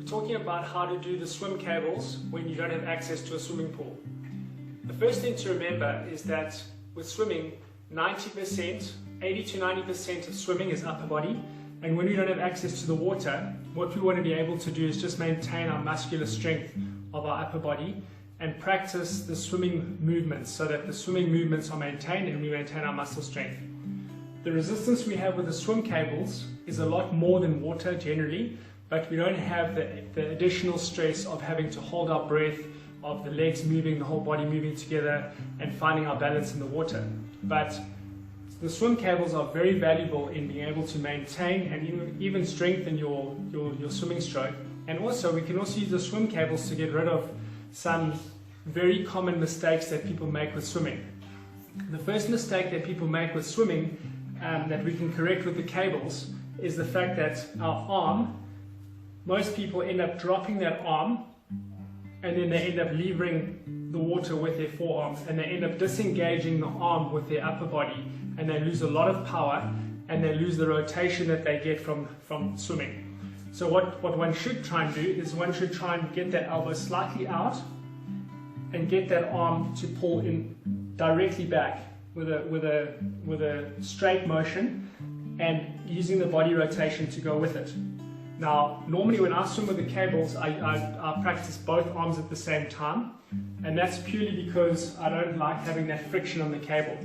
We're talking about how to do the swim cables when you don't have access to a swimming pool. The first thing to remember is that with swimming, 80 to 90% of swimming is upper body, and when we don't have access to the water, what we want to be able to do is just maintain our muscular strength of our upper body and practice the swimming movements so that the swimming movements are maintained and we maintain our muscle strength. The resistance we have with the swim cables is a lot more than water generally, but we don't have the additional stress of having to hold our breath, of the legs moving, the whole body moving together and finding our balance in the water. But the swim cables are very valuable in being able to maintain and even strengthen your swimming stroke. And also we can also use the swim cables to get rid of some very common mistakes that people make with swimming. The first mistake that people make with swimming that we can correct with the cables is the fact that our arm, most people end up dropping that arm and then they end up levering the water with their forearms and they end up disengaging the arm with their upper body, and they lose a lot of power and they lose the rotation that they get from swimming. So what one should try and do is one should try and get that elbow slightly out and get that arm to pull in directly back with a straight motion and using the body rotation to go with it. Now, normally when I swim with the cables, I practice both arms at the same time, and that's purely because I don't like having that friction on the cable.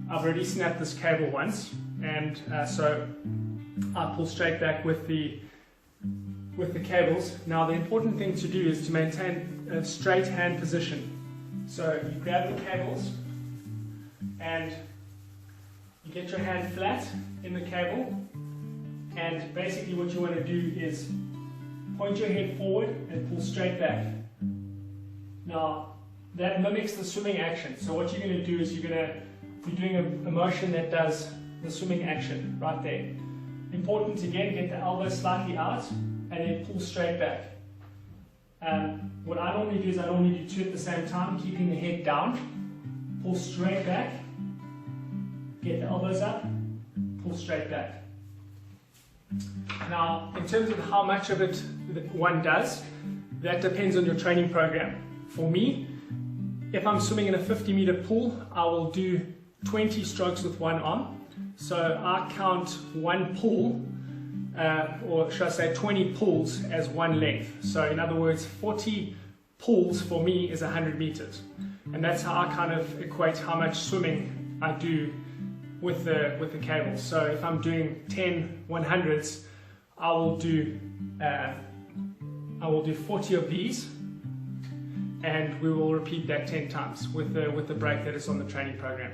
I've already snapped this cable once, and so I pull straight back with the cables. Now, the important thing to do is to maintain a straight hand position. So you grab the cables and you get your hand flat in the cable, and basically what you want to do is point your head forward and pull straight back. Now that mimics the swimming action, so what you're going to do is you're doing a motion that does the swimming action right there. Important again, get the elbow slightly out and then pull straight back. What I normally do is I normally do two at the same time, keeping the head down, pull straight back, get the elbows up, pull straight back. Now, in terms of how much of it one does, that depends on your training program. For me, if I'm swimming in a 50-meter pool, I will do 20 strokes with one arm. So I count one pull, or should I say 20 pulls as one length. So in other words, 40 pulls for me is 100 meters. And that's how I kind of equate how much swimming I do with the cables. So if I'm doing 10 100s, I will do 40 of these, and we will repeat that 10 times with the break that is on the training program.